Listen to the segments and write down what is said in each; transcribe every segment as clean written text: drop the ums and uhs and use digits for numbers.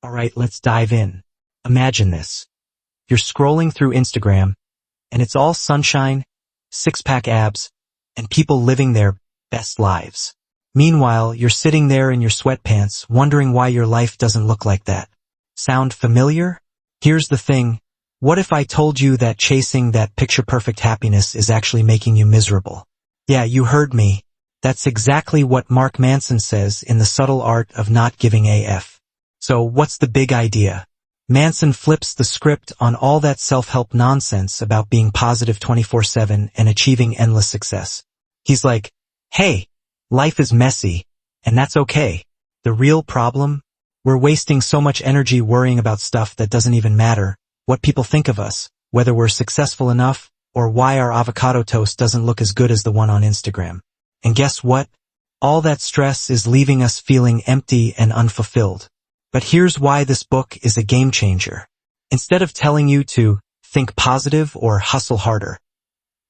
Alright, let's dive in. Imagine this. You're scrolling through Instagram, and it's all sunshine, six-pack abs, and people living their best lives. Meanwhile, you're sitting there in your sweatpants, wondering why your life doesn't look like that. Sound familiar? Here's the thing. What if I told you that chasing that picture-perfect happiness is actually making you miserable? Yeah, you heard me. That's exactly what Mark Manson says in The Subtle Art of Not Giving a F. So, what's the big idea? Manson flips the script on all that self-help nonsense about being positive 24/7 and achieving endless success. He's like, hey, life is messy, and that's okay. The real problem? We're wasting so much energy worrying about stuff that doesn't even matter, what people think of us, whether we're successful enough, or why our avocado toast doesn't look as good as the one on Instagram. And guess what? All that stress is leaving us feeling empty and unfulfilled. But here's why this book is a game changer. Instead of telling you to think positive or hustle harder,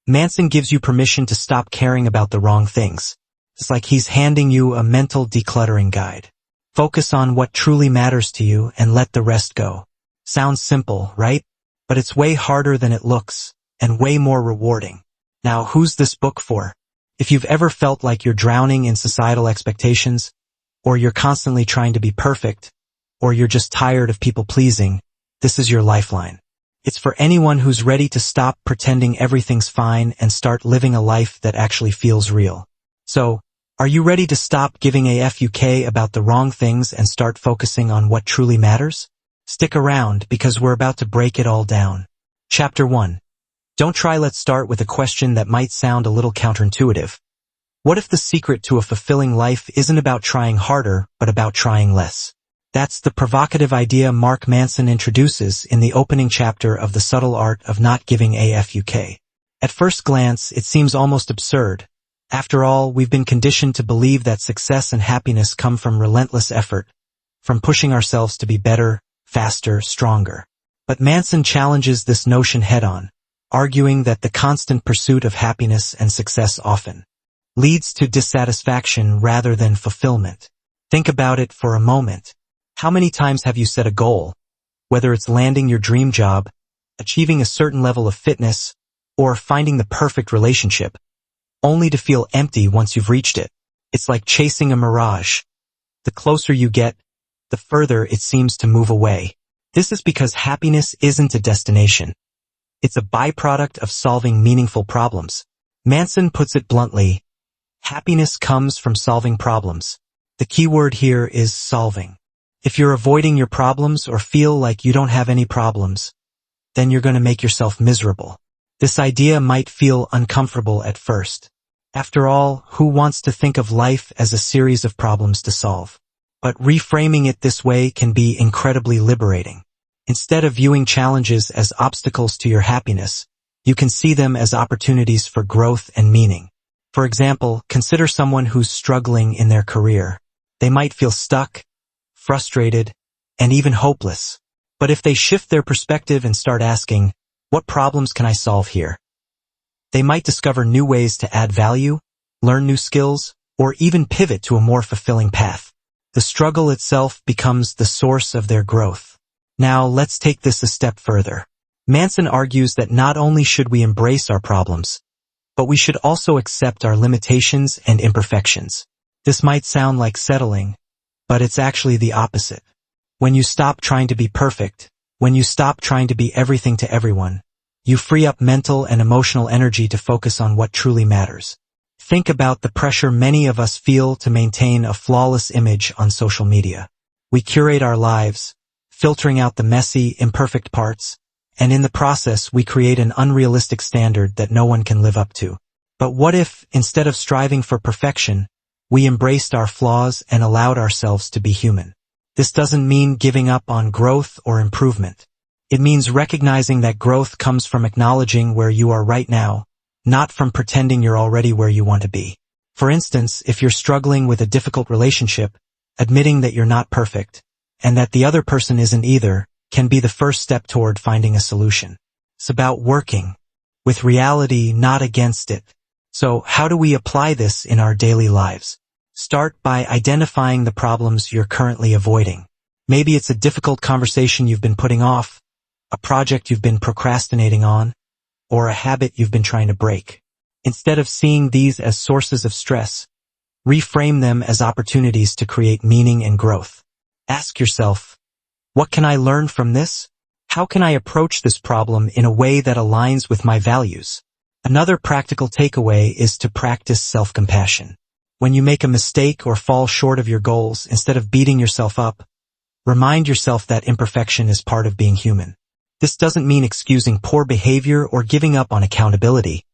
Manson gives you permission to stop caring about the wrong things. It's like he's handing you a mental decluttering guide. Focus on what truly matters to you and let the rest go. Sounds simple, right? But it's way harder than it looks, and way more rewarding. Now, who's this book for? If you've ever felt like you're drowning in societal expectations, or you're constantly trying to be perfect, or you're just tired of people pleasing, this is your lifeline. It's for anyone who's ready to stop pretending everything's fine and start living a life that actually feels real. So, are you ready to stop giving a fuck about the wrong things and start focusing on what truly matters? Stick around because we're about to break it all down. Chapter 1. Don't try. Let's start with a question that might sound a little counterintuitive. What if the secret to a fulfilling life isn't about trying harder, but about trying less? That's the provocative idea Mark Manson introduces in the opening chapter of The Subtle Art of Not Giving a fuck. At first glance, it seems almost absurd. After all, we've been conditioned to believe that success and happiness come from relentless effort, from pushing ourselves to be better, faster, stronger. But Manson challenges this notion head-on, arguing that the constant pursuit of happiness and success often leads to dissatisfaction rather than fulfillment. Think about it for a moment. How many times have you set a goal, whether it's landing your dream job, achieving a certain level of fitness, or finding the perfect relationship, only to feel empty once you've reached it? It's like chasing a mirage. The closer you get, the further it seems to move away. This is because happiness isn't a destination. It's a byproduct of solving meaningful problems. Manson puts it bluntly, happiness comes from solving problems. The key word here is solving. If you're avoiding your problems or feel like you don't have any problems, then you're going to make yourself miserable. This idea might feel uncomfortable at first. After all, who wants to think of life as a series of problems to solve? But reframing it this way can be incredibly liberating. Instead of viewing challenges as obstacles to your happiness, you can see them as opportunities for growth and meaning. For example, consider someone who's struggling in their career. They might feel stuck, frustrated, and even hopeless. But if they shift their perspective and start asking, what problems can I solve here? They might discover new ways to add value, learn new skills, or even pivot to a more fulfilling path. The struggle itself becomes the source of their growth. Now, let's take this a step further. Manson argues that not only should we embrace our problems, but we should also accept our limitations and imperfections. This might sound like settling, but it's actually the opposite. When you stop trying to be perfect, when you stop trying to be everything to everyone, you free up mental and emotional energy to focus on what truly matters. Think about the pressure many of us feel to maintain a flawless image on social media. We curate our lives, filtering out the messy, imperfect parts, and in the process we create an unrealistic standard that no one can live up to. But what if, instead of striving for perfection, we embraced our flaws and allowed ourselves to be human? This doesn't mean giving up on growth or improvement. It means recognizing that growth comes from acknowledging where you are right now, not from pretending you're already where you want to be. For instance, if you're struggling with a difficult relationship, admitting that you're not perfect, and that the other person isn't either, can be the first step toward finding a solution. It's about working with reality, not against it. So, how do we apply this in our daily lives? Start by identifying the problems you're currently avoiding. Maybe it's a difficult conversation you've been putting off, a project you've been procrastinating on, or a habit you've been trying to break. Instead of seeing these as sources of stress, reframe them as opportunities to create meaning and growth. Ask yourself, what can I learn from this? How can I approach this problem in a way that aligns with my values? Another practical takeaway is to practice self-compassion. When you make a mistake or fall short of your goals, instead of beating yourself up, remind yourself that imperfection is part of being human. This doesn't mean excusing poor behavior or giving up on accountability.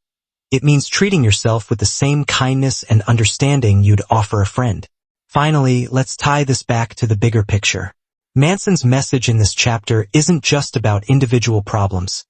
It means treating yourself with the same kindness and understanding you'd offer a friend. Finally, let's tie this back to the bigger picture. Manson's message in this chapter isn't just about individual problems.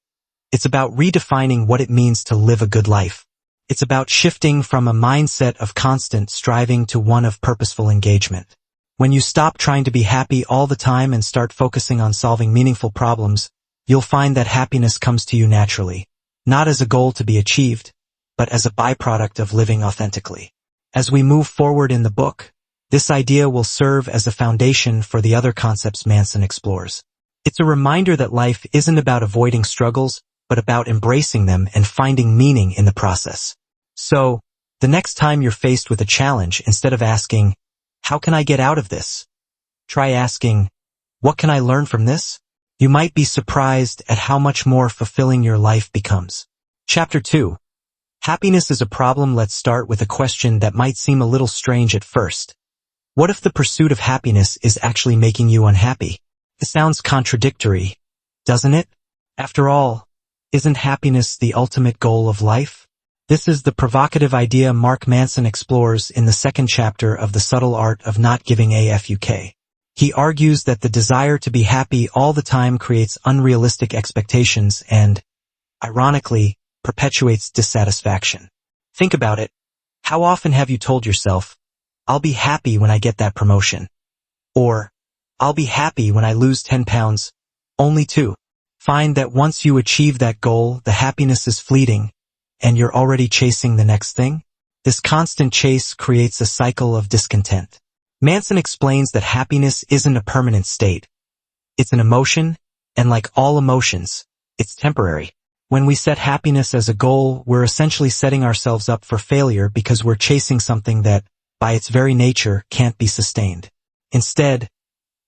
It's about redefining what it means to live a good life. It's about shifting from a mindset of constant striving to one of purposeful engagement. When you stop trying to be happy all the time and start focusing on solving meaningful problems, you'll find that happiness comes to you naturally, not as a goal to be achieved, but as a byproduct of living authentically. As we move forward in the book, this idea will serve as a foundation for the other concepts Manson explores. It's a reminder that life isn't about avoiding struggles, but about embracing them and finding meaning in the process. So, the next time you're faced with a challenge, instead of asking, how can I get out of this? Try asking, what can I learn from this? You might be surprised at how much more fulfilling your life becomes. Chapter 2. Happiness is a problem. Let's start with a question that might seem a little strange at first. What if the pursuit of happiness is actually making you unhappy? It sounds contradictory, doesn't it? After all, isn't happiness the ultimate goal of life? This is the provocative idea Mark Manson explores in the second chapter of The Subtle Art of Not Giving a Fuck. He argues that the desire to be happy all the time creates unrealistic expectations and, ironically, perpetuates dissatisfaction. Think about it. How often have you told yourself, I'll be happy when I get that promotion? Or, I'll be happy when I lose 10 pounds, only to find that once you achieve that goal, the happiness is fleeting, and you're already chasing the next thing? This constant chase creates a cycle of discontent. Manson explains that happiness isn't a permanent state. It's an emotion, and like all emotions, it's temporary. When we set happiness as a goal, we're essentially setting ourselves up for failure because we're chasing something that, by its very nature, can't be sustained. Instead,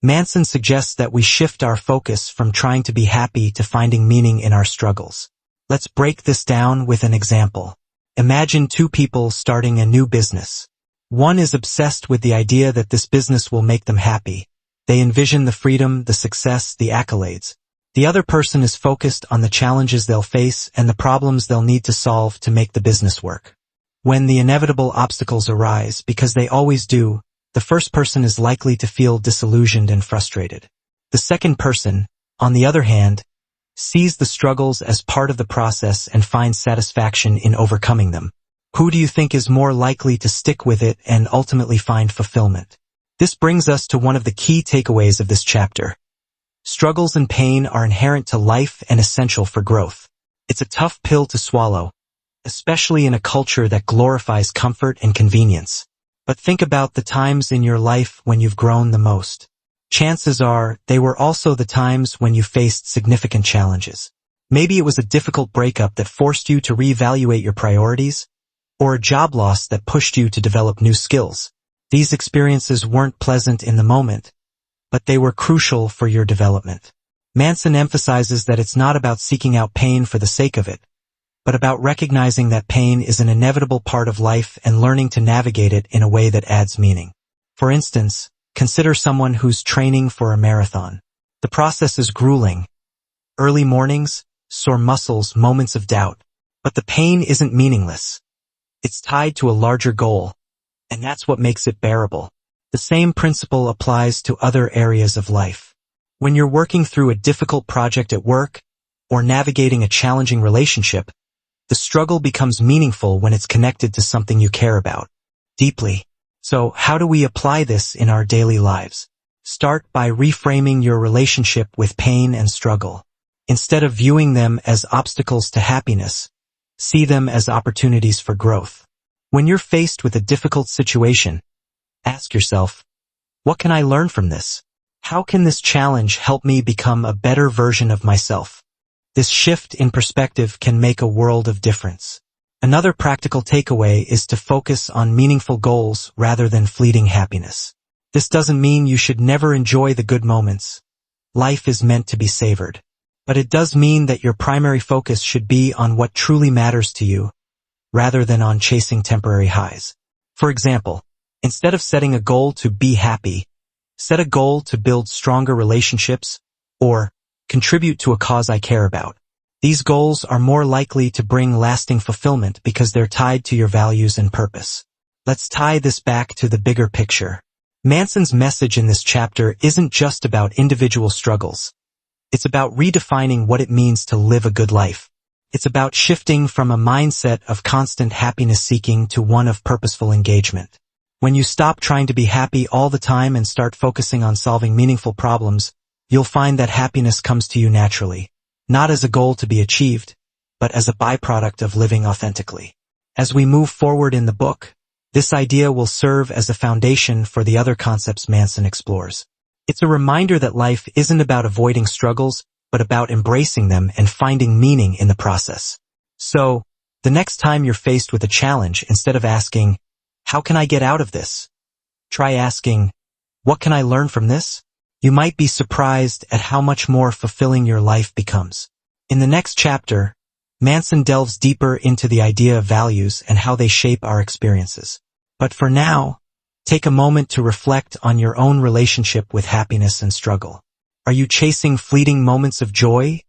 Manson suggests that we shift our focus from trying to be happy to finding meaning in our struggles. Let's break this down with an example. Imagine two people starting a new business. One is obsessed with the idea that this business will make them happy. They envision the freedom, the success, the accolades. The other person is focused on the challenges they'll face and the problems they'll need to solve to make the business work. When the inevitable obstacles arise, because they always do, the first person is likely to feel disillusioned and frustrated. The second person, on the other hand, sees the struggles as part of the process and finds satisfaction in overcoming them. Who do you think is more likely to stick with it and ultimately find fulfillment? This brings us to one of the key takeaways of this chapter. Struggles and pain are inherent to life and essential for growth. It's a tough pill to swallow, especially in a culture that glorifies comfort and convenience. But think about the times in your life when you've grown the most. Chances are they were also the times when you faced significant challenges. Maybe it was a difficult breakup that forced you to reevaluate your priorities, or a job loss that pushed you to develop new skills. These experiences weren't pleasant in the moment, but they were crucial for your development. Manson emphasizes that it's not about seeking out pain for the sake of it, but about recognizing that pain is an inevitable part of life and learning to navigate it in a way that adds meaning. For instance, consider someone who's training for a marathon. The process is grueling. Early mornings, sore muscles, moments of doubt. But the pain isn't meaningless. It's tied to a larger goal, and that's what makes it bearable. The same principle applies to other areas of life. When you're working through a difficult project at work, or navigating a challenging relationship, the struggle becomes meaningful when it's connected to something you care about deeply. So, how do we apply this in our daily lives? Start by reframing your relationship with pain and struggle. Instead of viewing them as obstacles to happiness, see them as opportunities for growth. When you're faced with a difficult situation, ask yourself, what can I learn from this? How can this challenge help me become a better version of myself? This shift in perspective can make a world of difference. Another practical takeaway is to focus on meaningful goals rather than fleeting happiness. This doesn't mean you should never enjoy the good moments. Life is meant to be savored. But it does mean that your primary focus should be on what truly matters to you, rather than on chasing temporary highs. For example, instead of setting a goal to be happy, set a goal to build stronger relationships or contribute to a cause I care about. These goals are more likely to bring lasting fulfillment because they're tied to your values and purpose. Let's tie this back to the bigger picture. Manson's message in this chapter isn't just about individual struggles. It's about redefining what it means to live a good life. It's about shifting from a mindset of constant happiness seeking to one of purposeful engagement. When you stop trying to be happy all the time and start focusing on solving meaningful problems, you'll find that happiness comes to you naturally, not as a goal to be achieved, but as a byproduct of living authentically. As we move forward in the book, this idea will serve as a foundation for the other concepts Manson explores. It's a reminder that life isn't about avoiding struggles, but about embracing them and finding meaning in the process. So, the next time you're faced with a challenge, instead of asking, "How can I get out of this?" try asking, "What can I learn from this?" You might be surprised at how much more fulfilling your life becomes. In the next chapter, Manson delves deeper into the idea of values and how they shape our experiences. But for now, take a moment to reflect on your own relationship with happiness and struggle. Are you chasing fleeting moments of joy,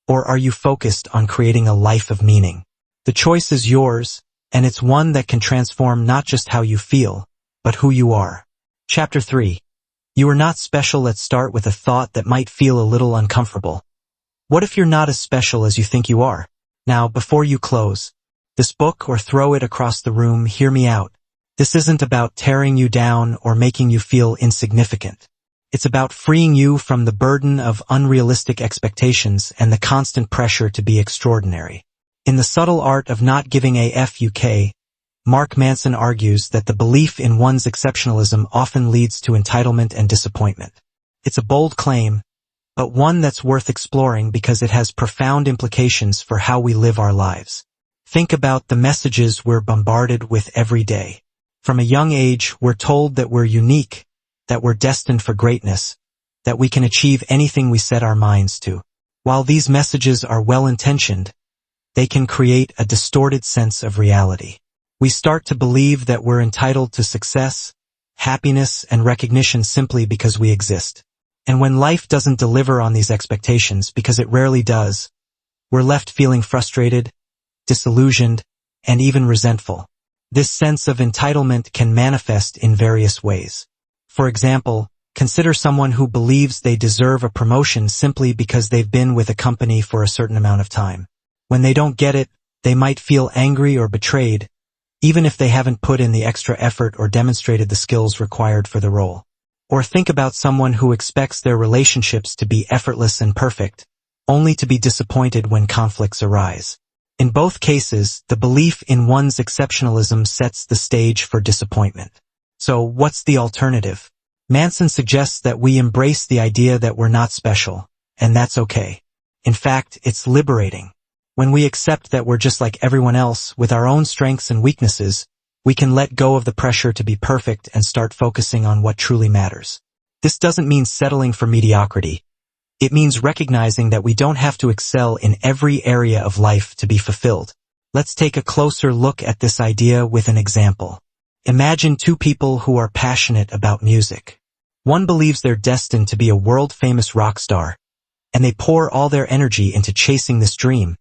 or are you focused on creating a life of meaning? The choice is yours, and it's one that can transform not just how you feel, but who you are. Chapter 3. You are not special. Let's start with a thought that might feel a little uncomfortable. What if you're not as special as you think you are? Now, before you close this book or throw it across the room, hear me out. This isn't about tearing you down or making you feel insignificant. It's about freeing you from the burden of unrealistic expectations and the constant pressure to be extraordinary. In The Subtle Art of Not Giving a Fuck, Mark Manson argues that the belief in one's exceptionalism often leads to entitlement and disappointment. It's a bold claim, but one that's worth exploring because it has profound implications for how we live our lives. Think about the messages we're bombarded with every day. From a young age, we're told that we're unique, that we're destined for greatness, that we can achieve anything we set our minds to. While these messages are well-intentioned, they can create a distorted sense of reality. We start to believe that we're entitled to success, happiness, and recognition simply because we exist. And when life doesn't deliver on these expectations, because it rarely does, we're left feeling frustrated, disillusioned, and even resentful. This sense of entitlement can manifest in various ways. For example, consider someone who believes they deserve a promotion simply because they've been with a company for a certain amount of time. When they don't get it, they might feel angry or betrayed, even if they haven't put in the extra effort or demonstrated the skills required for the role. Or think about someone who expects their relationships to be effortless and perfect, only to be disappointed when conflicts arise. In both cases, the belief in one's exceptionalism sets the stage for disappointment. So, what's the alternative? Manson suggests that we embrace the idea that we're not special, and that's okay. In fact, it's liberating. When we accept that we're just like everyone else with our own strengths and weaknesses, we can let go of the pressure to be perfect and start focusing on what truly matters. This doesn't mean settling for mediocrity. It means recognizing that we don't have to excel in every area of life to be fulfilled. Let's take a closer look at this idea with an example. Imagine two people who are passionate about music. One believes they're destined to be a world-famous rock star, and they pour all their energy into chasing this dream,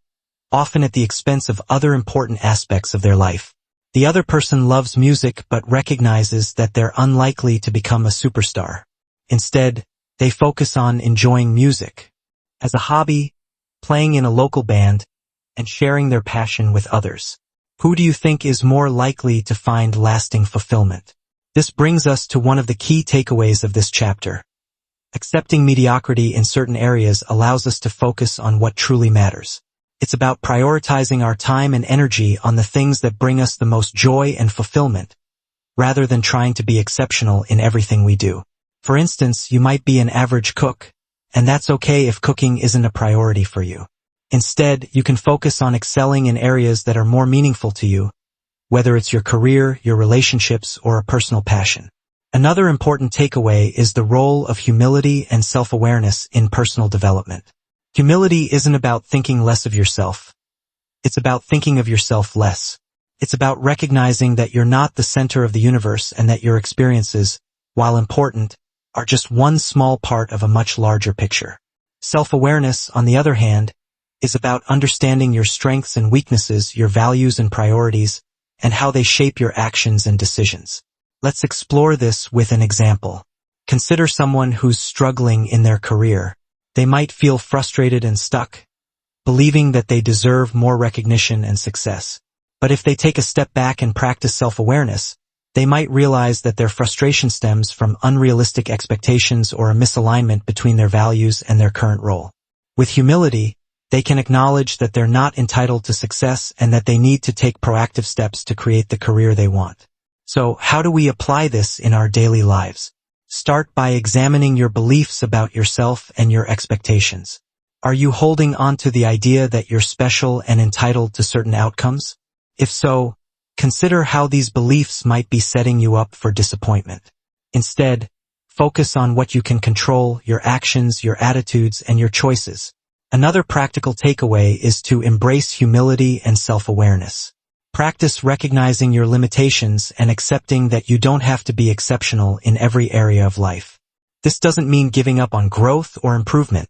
often at the expense of other important aspects of their life. The other person loves music but recognizes that they're unlikely to become a superstar. Instead, they focus on enjoying music as a hobby, playing in a local band, and sharing their passion with others. Who do you think is more likely to find lasting fulfillment? This brings us to one of the key takeaways of this chapter. Accepting mediocrity in certain areas allows us to focus on what truly matters. It's about prioritizing our time and energy on the things that bring us the most joy and fulfillment, rather than trying to be exceptional in everything we do. For instance, you might be an average cook, and that's okay if cooking isn't a priority for you. Instead, you can focus on excelling in areas that are more meaningful to you, whether it's your career, your relationships, or a personal passion. Another important takeaway is the role of humility and self-awareness in personal development. Humility isn't about thinking less of yourself. It's about thinking of yourself less. It's about recognizing that you're not the center of the universe and that your experiences, while important, are just one small part of a much larger picture. Self-awareness, on the other hand, is about understanding your strengths and weaknesses, your values and priorities, and how they shape your actions and decisions. Let's explore this with an example. Consider someone who's struggling in their career. They might feel frustrated and stuck, believing that they deserve more recognition and success. But if they take a step back and practice self-awareness, they might realize that their frustration stems from unrealistic expectations or a misalignment between their values and their current role. With humility, they can acknowledge that they're not entitled to success and that they need to take proactive steps to create the career they want. So, how do we apply this in our daily lives? Start by examining your beliefs about yourself and your expectations. Are you holding on to the idea that you're special and entitled to certain outcomes? If so, consider how these beliefs might be setting you up for disappointment. Instead, focus on what you can control, your actions, your attitudes, and your choices. Another practical takeaway is to embrace humility and self-awareness. Practice recognizing your limitations and accepting that you don't have to be exceptional in every area of life. This doesn't mean giving up on growth or improvement.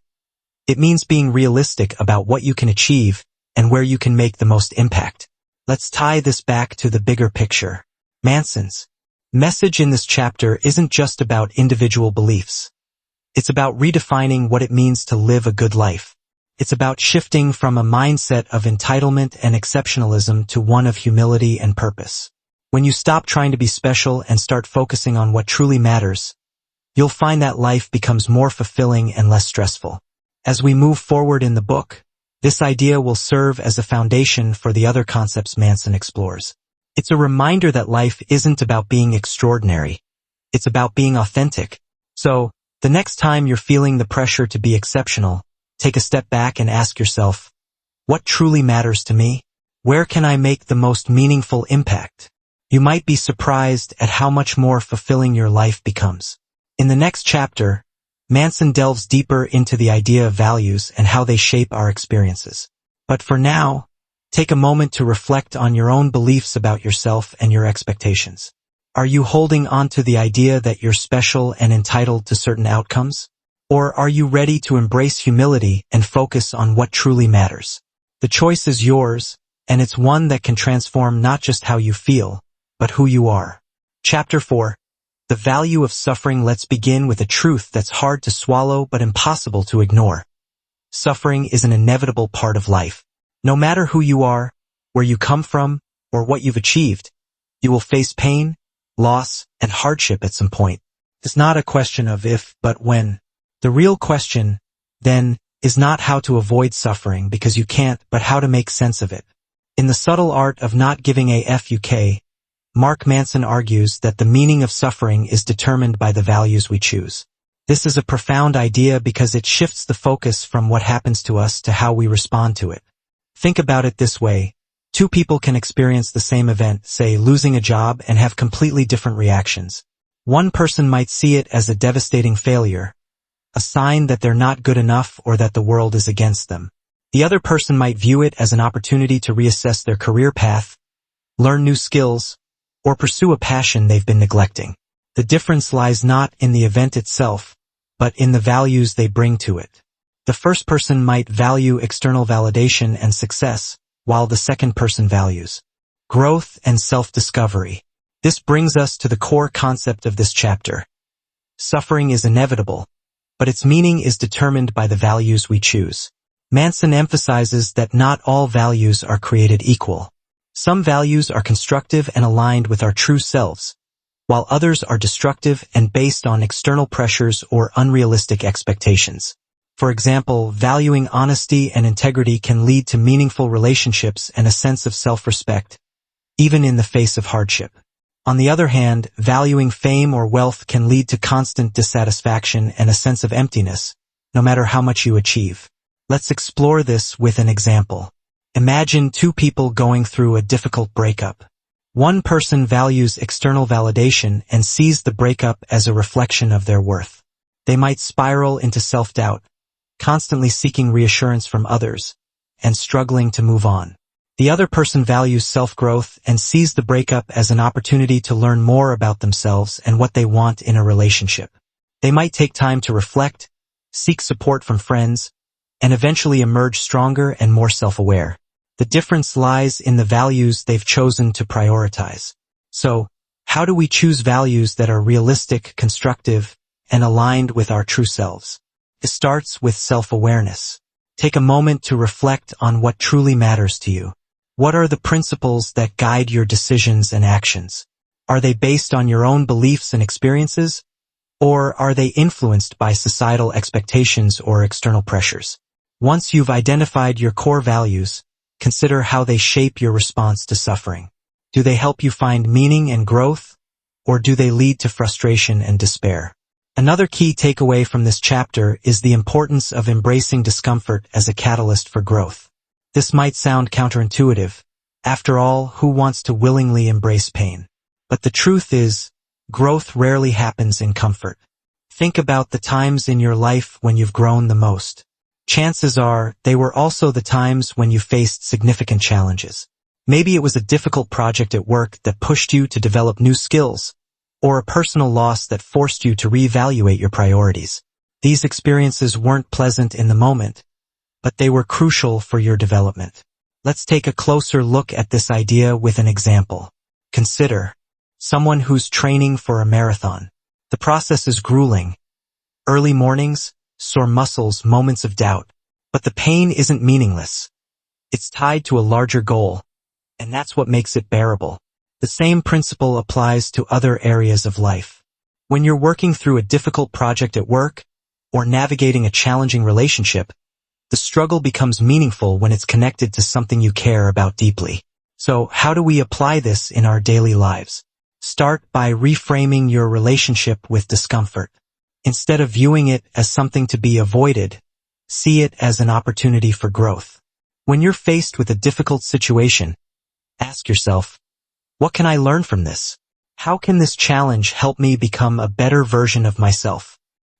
It means being realistic about what you can achieve and where you can make the most impact. Let's tie this back to the bigger picture. Manson's message in this chapter isn't just about individual beliefs. It's about redefining what it means to live a good life. It's about shifting from a mindset of entitlement and exceptionalism to one of humility and purpose. When you stop trying to be special and start focusing on what truly matters, you'll find that life becomes more fulfilling and less stressful. As we move forward in the book, this idea will serve as a foundation for the other concepts Manson explores. It's a reminder that life isn't about being extraordinary. It's about being authentic. So, the next time you're feeling the pressure to be exceptional, take a step back and ask yourself, what truly matters to me? Where can I make the most meaningful impact? You might be surprised at how much more fulfilling your life becomes. In the next chapter, Manson delves deeper into the idea of values and how they shape our experiences. But for now, take a moment to reflect on your own beliefs about yourself and your expectations. Are you holding on to the idea that you're special and entitled to certain outcomes? Or are you ready to embrace humility and focus on what truly matters? The choice is yours, and it's one that can transform not just how you feel, but who you are. Chapter 4. The Value of Suffering. Let's begin with a truth that's hard to swallow but impossible to ignore. Suffering is an inevitable part of life. No matter who you are, where you come from, or what you've achieved, you will face pain, loss, and hardship at some point. It's not a question of if, but when. The real question, then, is not how to avoid suffering because you can't, but how to make sense of it. In The Subtle Art of Not Giving a Fuck, Mark Manson argues that the meaning of suffering is determined by the values we choose. This is a profound idea because it shifts the focus from what happens to us to how we respond to it. Think about it this way. Two people can experience the same event, say losing a job, and have completely different reactions. One person might see it as a devastating failure, a sign that they're not good enough or that the world is against them. The other person might view it as an opportunity to reassess their career path, learn new skills, or pursue a passion they've been neglecting. The difference lies not in the event itself, but in the values they bring to it. The first person might value external validation and success, while the second person values growth and self-discovery. This brings us to the core concept of this chapter. Suffering is inevitable, but its meaning is determined by the values we choose. Manson emphasizes that not all values are created equal. Some values are constructive and aligned with our true selves, while others are destructive and based on external pressures or unrealistic expectations. For example, valuing honesty and integrity can lead to meaningful relationships and a sense of self-respect, even in the face of hardship. On the other hand, valuing fame or wealth can lead to constant dissatisfaction and a sense of emptiness, no matter how much you achieve. Let's explore this with an example. Imagine two people going through a difficult breakup. One person values external validation and sees the breakup as a reflection of their worth. They might spiral into self-doubt, constantly seeking reassurance from others, and struggling to move on. The other person values self-growth and sees the breakup as an opportunity to learn more about themselves and what they want in a relationship. They might take time to reflect, seek support from friends, and eventually emerge stronger and more self-aware. The difference lies in the values they've chosen to prioritize. So, how do we choose values that are realistic, constructive, and aligned with our true selves? It starts with self-awareness. Take a moment to reflect on what truly matters to you. What are the principles that guide your decisions and actions? Are they based on your own beliefs and experiences? Or are they influenced by societal expectations or external pressures? Once you've identified your core values, consider how they shape your response to suffering. Do they help you find meaning and growth, or do they lead to frustration and despair? Another key takeaway from this chapter is the importance of embracing discomfort as a catalyst for growth. This might sound counterintuitive. After all, who wants to willingly embrace pain? But the truth is, growth rarely happens in comfort. Think about the times in your life when you've grown the most. Chances are, they were also the times when you faced significant challenges. Maybe it was a difficult project at work that pushed you to develop new skills, or a personal loss that forced you to reevaluate your priorities. These experiences weren't pleasant in the moment, but they were crucial for your development. Let's take a closer look at this idea with an example. Consider someone who's training for a marathon. The process is grueling. Early mornings, sore muscles, moments of doubt. But the pain isn't meaningless. It's tied to a larger goal, and that's what makes it bearable. The same principle applies to other areas of life. When you're working through a difficult project at work, or navigating a challenging relationship, the struggle becomes meaningful when it's connected to something you care about deeply. So, how do we apply this in our daily lives? Start by reframing your relationship with discomfort. Instead of viewing it as something to be avoided, see it as an opportunity for growth. When you're faced with a difficult situation, ask yourself, what can I learn from this? How can this challenge help me become a better version of myself?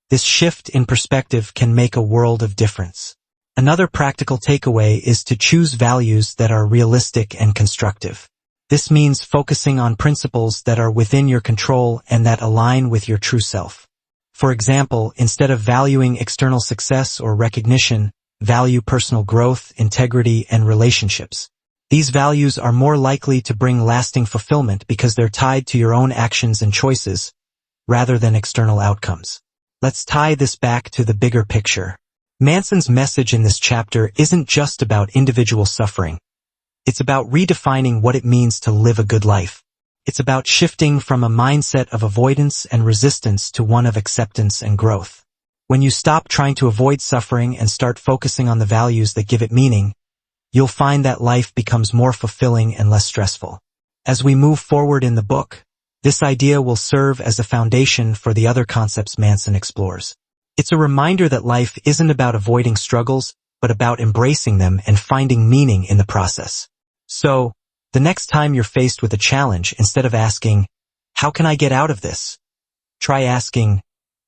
This shift in perspective can make a world of difference. Another practical takeaway is to choose values that are realistic and constructive. This means focusing on principles that are within your control and that align with your true self. For example, instead of valuing external success or recognition, value personal growth, integrity, and relationships. These values are more likely to bring lasting fulfillment because they're tied to your own actions and choices, rather than external outcomes. Let's tie this back to the bigger picture. Manson's message in this chapter isn't just about individual suffering. It's about redefining what it means to live a good life. It's about shifting from a mindset of avoidance and resistance to one of acceptance and growth. When you stop trying to avoid suffering and start focusing on the values that give it meaning, you'll find that life becomes more fulfilling and less stressful. As we move forward in the book, this idea will serve as a foundation for the other concepts Manson explores. It's a reminder that life isn't about avoiding struggles, but about embracing them and finding meaning in the process. So, the next time you're faced with a challenge, instead of asking, how can I get out of this? Try asking,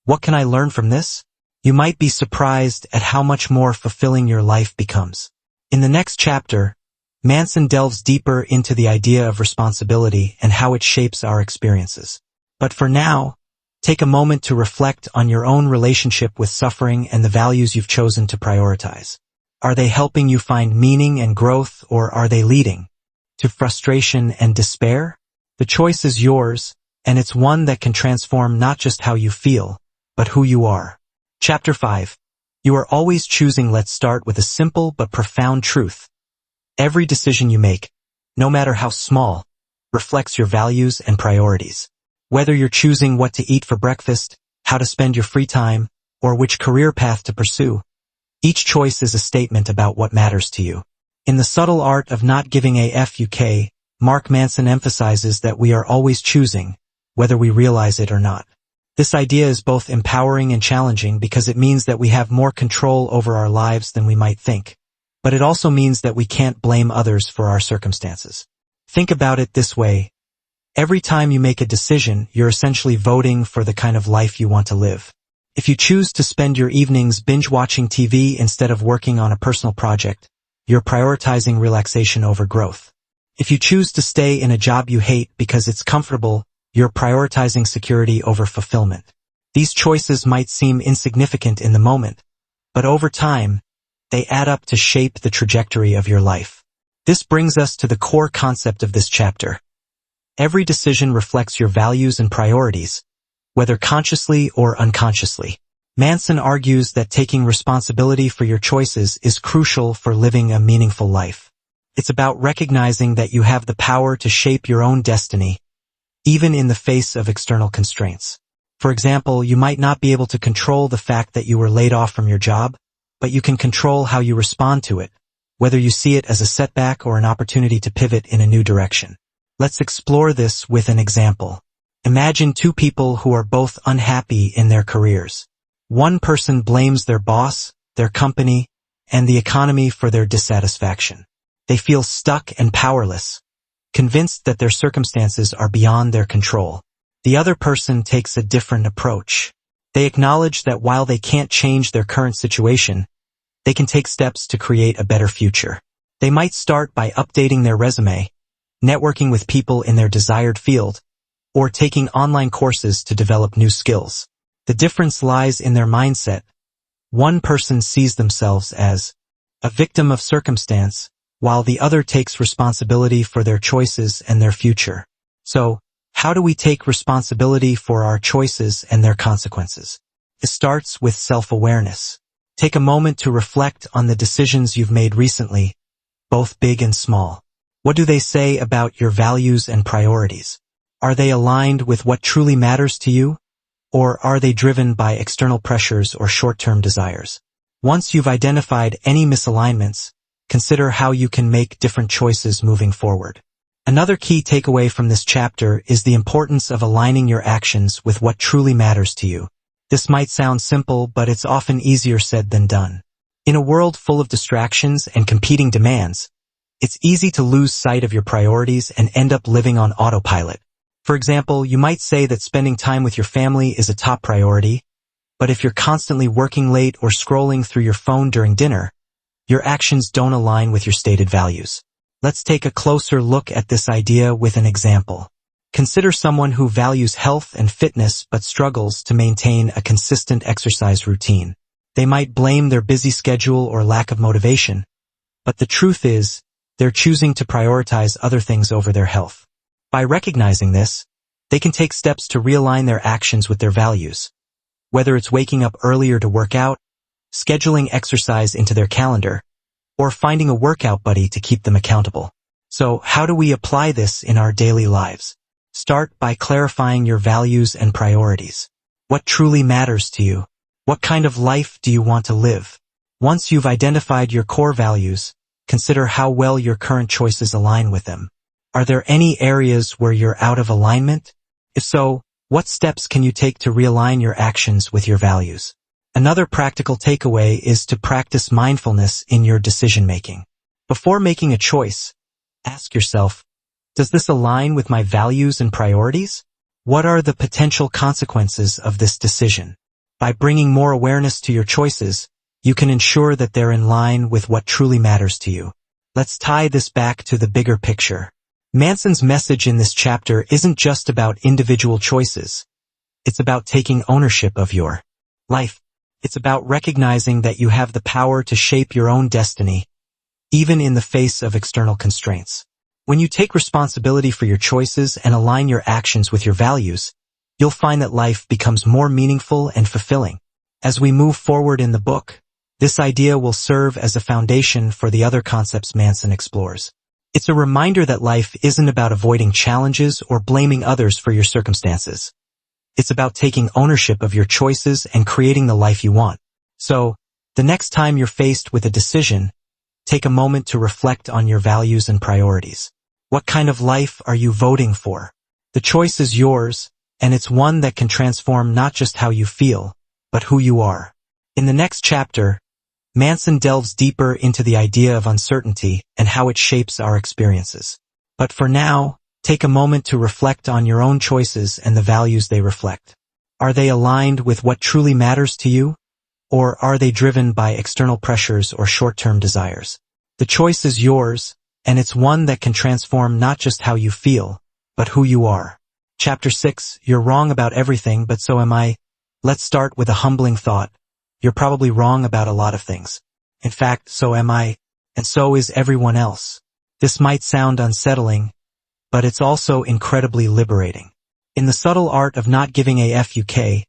what can I learn from this? You might be surprised at how much more fulfilling your life becomes. In the next chapter, Manson delves deeper into the idea of responsibility and how it shapes our experiences. But for now, take a moment to reflect on your own relationship with suffering and the values you've chosen to prioritize. Are they helping you find meaning and growth, or are they leading to frustration and despair? The choice is yours, and it's one that can transform not just how you feel, but who you are. Chapter 5. You are always choosing. Let's start with a simple but profound truth. Every decision you make, no matter how small, reflects your values and priorities. Whether you're choosing what to eat for breakfast, how to spend your free time, or which career path to pursue, each choice is a statement about what matters to you. In the subtle art of not giving a fuck, Mark Manson emphasizes that we are always choosing, whether we realize it or not. This idea is both empowering and challenging because it means that we have more control over our lives than we might think. But it also means that we can't blame others for our circumstances. Think about it this way. Every time you make a decision, you're essentially voting for the kind of life you want to live. If you choose to spend your evenings binge-watching TV instead of working on a personal project, you're prioritizing relaxation over growth. If you choose to stay in a job you hate because it's comfortable, you're prioritizing security over fulfillment. These choices might seem insignificant in the moment, but over time, they add up to shape the trajectory of your life. This brings us to the core concept of this chapter. Every decision reflects your values and priorities, whether consciously or unconsciously. Manson argues that taking responsibility for your choices is crucial for living a meaningful life. It's about recognizing that you have the power to shape your own destiny, even in the face of external constraints. For example, you might not be able to control the fact that you were laid off from your job, but you can control how you respond to it, whether you see it as a setback or an opportunity to pivot in a new direction. Let's explore this with an example. Imagine two people who are both unhappy in their careers. One person blames their boss, their company, and the economy for their dissatisfaction. They feel stuck and powerless, convinced that their circumstances are beyond their control. The other person takes a different approach. They acknowledge that while they can't change their current situation, they can take steps to create a better future. They might start by updating their resume, networking with people in their desired field, or taking online courses to develop new skills. The difference lies in their mindset. One person sees themselves as a victim of circumstance, while the other takes responsibility for their choices and their future. So, how do we take responsibility for our choices and their consequences? It starts with self-awareness. Take a moment to reflect on the decisions you've made recently, both big and small. What do they say about your values and priorities? Are they aligned with what truly matters to you? Or are they driven by external pressures or short-term desires? Once you've identified any misalignments, consider how you can make different choices moving forward. Another key takeaway from this chapter is the importance of aligning your actions with what truly matters to you. This might sound simple, but it's often easier said than done. In a world full of distractions and competing demands, it's easy to lose sight of your priorities and end up living on autopilot. For example, you might say that spending time with your family is a top priority, but if you're constantly working late or scrolling through your phone during dinner, your actions don't align with your stated values. Let's take a closer look at this idea with an example. Consider someone who values health and fitness but struggles to maintain a consistent exercise routine. They might blame their busy schedule or lack of motivation, but the truth is, they're choosing to prioritize other things over their health. By recognizing this, they can take steps to realign their actions with their values. Whether it's waking up earlier to work out, scheduling exercise into their calendar, or finding a workout buddy to keep them accountable. So, how do we apply this in our daily lives? Start by clarifying your values and priorities. What truly matters to you? What kind of life do you want to live? Once you've identified your core values, consider how well your current choices align with them. Are there any areas where you're out of alignment? If so, what steps can you take to realign your actions with your values? Another practical takeaway is to practice mindfulness in your decision-making. Before making a choice, ask yourself, does this align with my values and priorities? What are the potential consequences of this decision? By bringing more awareness to your choices, you can ensure that they're in line with what truly matters to you. Let's tie this back to the bigger picture. Manson's message in this chapter isn't just about individual choices. It's about taking ownership of your life. It's about recognizing that you have the power to shape your own destiny, even in the face of external constraints. When you take responsibility for your choices and align your actions with your values, you'll find that life becomes more meaningful and fulfilling. As we move forward in the book, this idea will serve as a foundation for the other concepts Manson explores. It's a reminder that life isn't about avoiding challenges or blaming others for your circumstances. It's about taking ownership of your choices and creating the life you want. So, the next time you're faced with a decision, take a moment to reflect on your values and priorities. What kind of life are you voting for? The choice is yours, and it's one that can transform not just how you feel, but who you are. In the next chapter, Manson delves deeper into the idea of uncertainty and how it shapes our experiences. But for now, take a moment to reflect on your own choices and the values they reflect. Are they aligned with what truly matters to you? Or are they driven by external pressures or short-term desires? The choice is yours, and it's one that can transform not just how you feel, but who you are. Chapter 6, You're wrong about everything, but so am I. Let's start with a humbling thought. You're probably wrong about a lot of things. In fact, so am I, and so is everyone else. This might sound unsettling, but it's also incredibly liberating. In The Subtle Art of Not Giving a Fuck,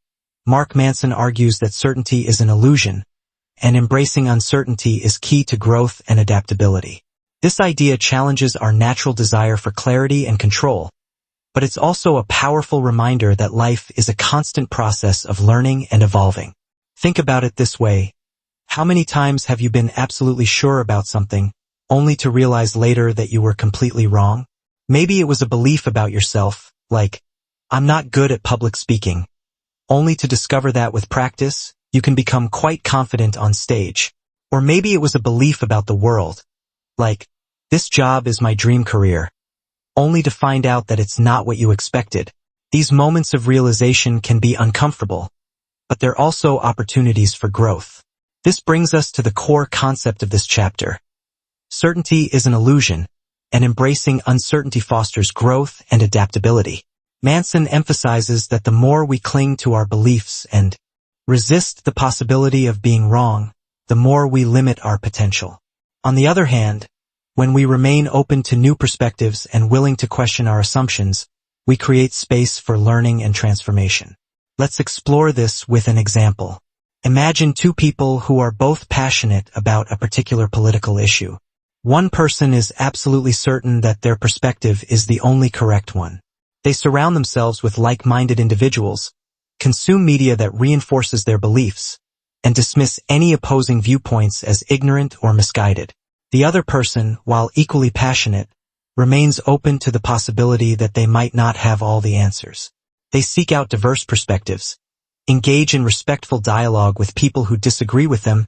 Mark Manson argues that certainty is an illusion, and embracing uncertainty is key to growth and adaptability. This idea challenges our natural desire for clarity and control, but it's also a powerful reminder that life is a constant process of learning and evolving. Think about it this way. How many times have you been absolutely sure about something, only to realize later that you were completely wrong? Maybe it was a belief about yourself, like, I'm not good at public speaking, only to discover that with practice, you can become quite confident on stage. Or maybe it was a belief about the world, like, this job is my dream career, only to find out that it's not what you expected. These moments of realization can be uncomfortable, but they're also opportunities for growth. This brings us to the core concept of this chapter. Certainty is an illusion, and embracing uncertainty fosters growth and adaptability. Manson emphasizes that the more we cling to our beliefs and resist the possibility of being wrong, the more we limit our potential. On the other hand, when we remain open to new perspectives and willing to question our assumptions, we create space for learning and transformation. Let's explore this with an example. Imagine two people who are both passionate about a particular political issue. One person is absolutely certain that their perspective is the only correct one. They surround themselves with like-minded individuals, consume media that reinforces their beliefs, and dismiss any opposing viewpoints as ignorant or misguided. The other person, while equally passionate, remains open to the possibility that they might not have all the answers. They seek out diverse perspectives, engage in respectful dialogue with people who disagree with them,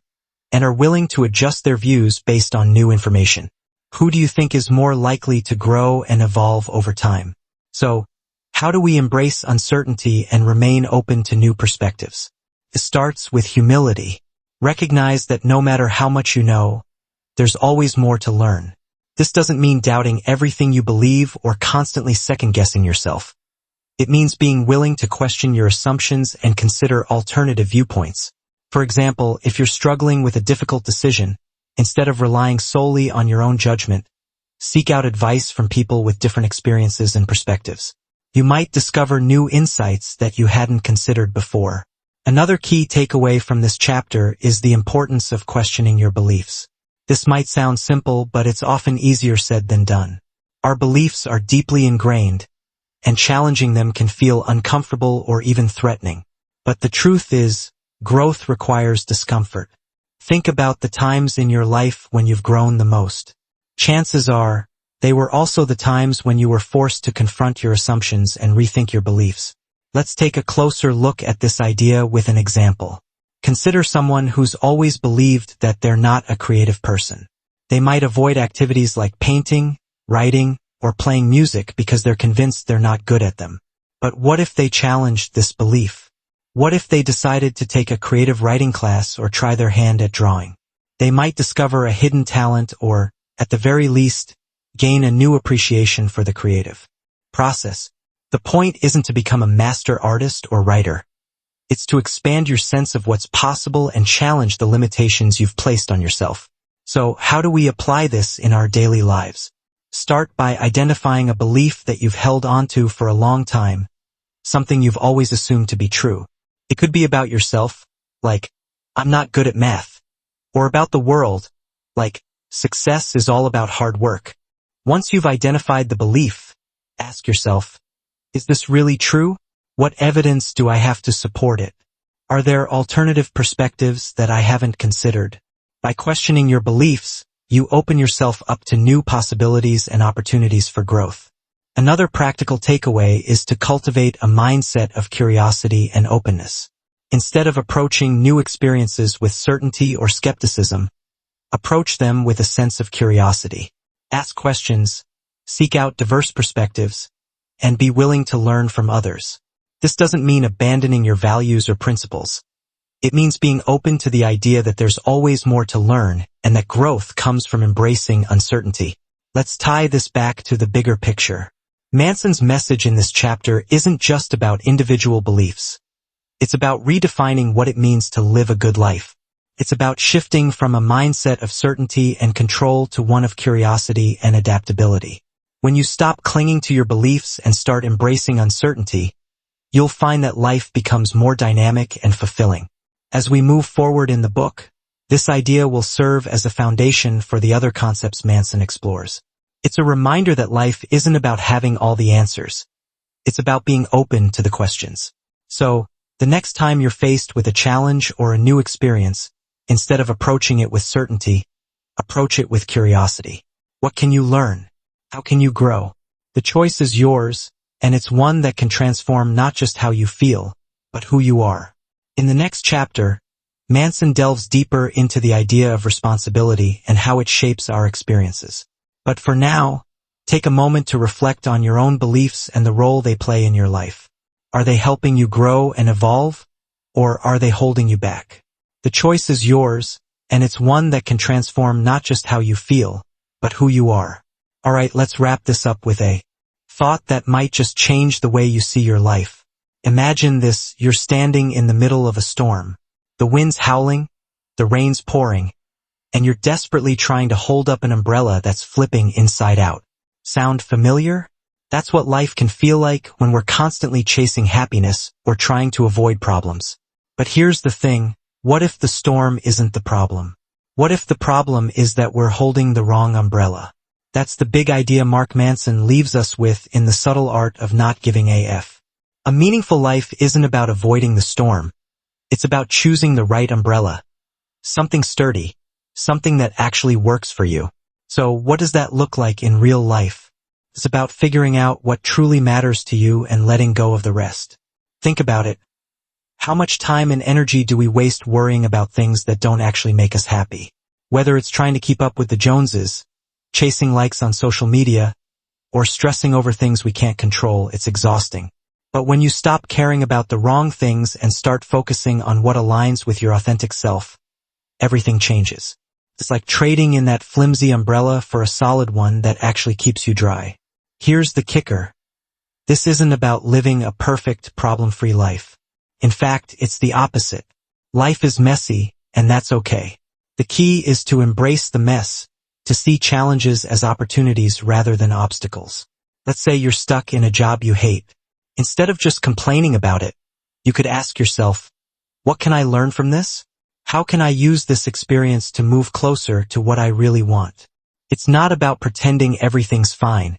and are willing to adjust their views based on new information. Who do you think is more likely to grow and evolve over time? So, how do we embrace uncertainty and remain open to new perspectives? It starts with humility. Recognize that no matter how much you know, there's always more to learn. This doesn't mean doubting everything you believe or constantly second-guessing yourself. It means being willing to question your assumptions and consider alternative viewpoints. For example, if you're struggling with a difficult decision, instead of relying solely on your own judgment, seek out advice from people with different experiences and perspectives. You might discover new insights that you hadn't considered before. Another key takeaway from this chapter is the importance of questioning your beliefs. This might sound simple, but it's often easier said than done. Our beliefs are deeply ingrained, and challenging them can feel uncomfortable or even threatening. But the truth is, growth requires discomfort. Think about the times in your life when you've grown the most. Chances are, they were also the times when you were forced to confront your assumptions and rethink your beliefs. Let's take a closer look at this idea with an example. Consider someone who's always believed that they're not a creative person. They might avoid activities like painting, writing, or playing music because they're convinced they're not good at them. But what if they challenged this belief? What if they decided to take a creative writing class or try their hand at drawing? They might discover a hidden talent or, at the very least, gain a new appreciation for the creative process. The point isn't to become a master artist or writer. It's to expand your sense of what's possible and challenge the limitations you've placed on yourself. So, how do we apply this in our daily lives? Start by identifying a belief that you've held onto for a long time, something you've always assumed to be true. It could be about yourself, like, I'm not good at math, or about the world, like, success is all about hard work. Once you've identified the belief, ask yourself, is this really true? What evidence do I have to support it? Are there alternative perspectives that I haven't considered? By questioning your beliefs, you open yourself up to new possibilities and opportunities for growth. Another practical takeaway is to cultivate a mindset of curiosity and openness. Instead of approaching new experiences with certainty or skepticism, approach them with a sense of curiosity. Ask questions, seek out diverse perspectives, and be willing to learn from others. This doesn't mean abandoning your values or principles. It means being open to the idea that there's always more to learn and that growth comes from embracing uncertainty. Let's tie this back to the bigger picture. Manson's message in this chapter isn't just about individual beliefs. It's about redefining what it means to live a good life. It's about shifting from a mindset of certainty and control to one of curiosity and adaptability. When you stop clinging to your beliefs and start embracing uncertainty, you'll find that life becomes more dynamic and fulfilling. As we move forward in the book, this idea will serve as a foundation for the other concepts Manson explores. It's a reminder that life isn't about having all the answers. It's about being open to the questions. So, the next time you're faced with a challenge or a new experience, instead of approaching it with certainty, approach it with curiosity. What can you learn? How can you grow? The choice is yours, and it's one that can transform not just how you feel, but who you are. In the next chapter, Manson delves deeper into the idea of responsibility and how it shapes our experiences. But for now, take a moment to reflect on your own beliefs and the role they play in your life. Are they helping you grow and evolve, or are they holding you back? The choice is yours, and it's one that can transform not just how you feel, but who you are. Alright, let's wrap this up with a thought that might just change the way you see your life. Imagine this: you're standing in the middle of a storm. The wind's howling, the rain's pouring, and you're desperately trying to hold up an umbrella that's flipping inside out. Sound familiar? That's what life can feel like when we're constantly chasing happiness or trying to avoid problems. But here's the thing: what if the storm isn't the problem? What if the problem is that we're holding the wrong umbrella? That's the big idea Mark Manson leaves us with in The Subtle Art of Not Giving a F. A meaningful life isn't about avoiding the storm. It's about choosing the right umbrella. Something sturdy. Something that actually works for you. So what does that look like in real life? It's about figuring out what truly matters to you and letting go of the rest. Think about it. How much time and energy do we waste worrying about things that don't actually make us happy? Whether it's trying to keep up with the Joneses, chasing likes on social media, or stressing over things we can't control, it's exhausting. But when you stop caring about the wrong things and start focusing on what aligns with your authentic self, everything changes. It's like trading in that flimsy umbrella for a solid one that actually keeps you dry. Here's the kicker. This isn't about living a perfect, problem-free life. In fact, it's the opposite. Life is messy, and that's okay. The key is to embrace the mess, to see challenges as opportunities rather than obstacles. Let's say you're stuck in a job you hate. Instead of just complaining about it, you could ask yourself, what can I learn from this? How can I use this experience to move closer to what I really want? It's not about pretending everything's fine.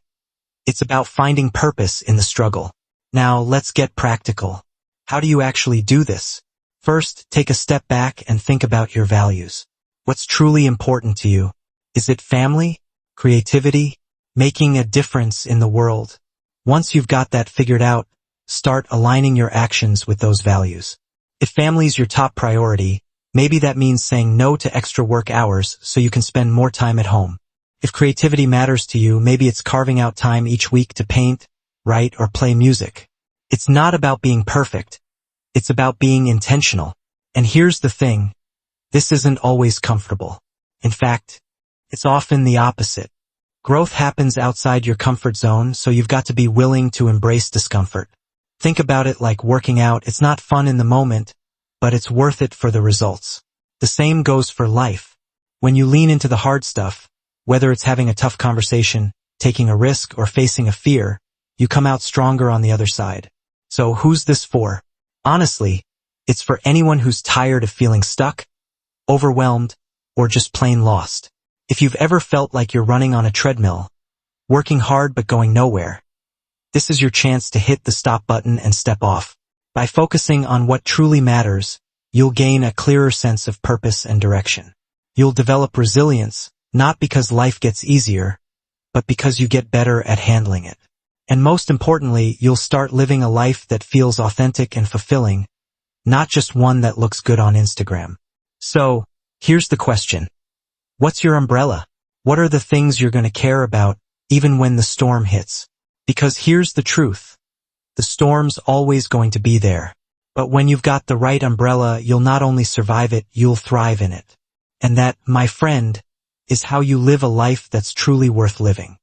It's about finding purpose in the struggle. Now, let's get practical. How do you actually do this? First, take a step back and think about your values. What's truly important to you? Is it family, creativity, making a difference in the world? Once you've got that figured out, start aligning your actions with those values. If family's your top priority, maybe that means saying no to extra work hours so you can spend more time at home. If creativity matters to you, maybe it's carving out time each week to paint, write, or play music. It's not about being perfect. It's about being intentional. And here's the thing. This isn't always comfortable. In fact, it's often the opposite. Growth happens outside your comfort zone, so you've got to be willing to embrace discomfort. Think about it like working out. It's not fun in the moment, but it's worth it for the results. The same goes for life. When you lean into the hard stuff, whether it's having a tough conversation, taking a risk, or facing a fear, you come out stronger on the other side. So who's this for? Honestly, it's for anyone who's tired of feeling stuck, overwhelmed, or just plain lost. If you've ever felt like you're running on a treadmill, working hard but going nowhere, this is your chance to hit the stop button and step off. By focusing on what truly matters, you'll gain a clearer sense of purpose and direction. You'll develop resilience, Not because life gets easier, but because you get better at handling it. And most importantly, you'll start living a life that feels authentic and fulfilling, not just one that looks good on Instagram. So, here's the question. What's your umbrella? What are the things you're going to care about, even when the storm hits? Because here's the truth. The storm's always going to be there. But when you've got the right umbrella, you'll not only survive it, you'll thrive in it. And that, my friend, is how you live a life that's truly worth living.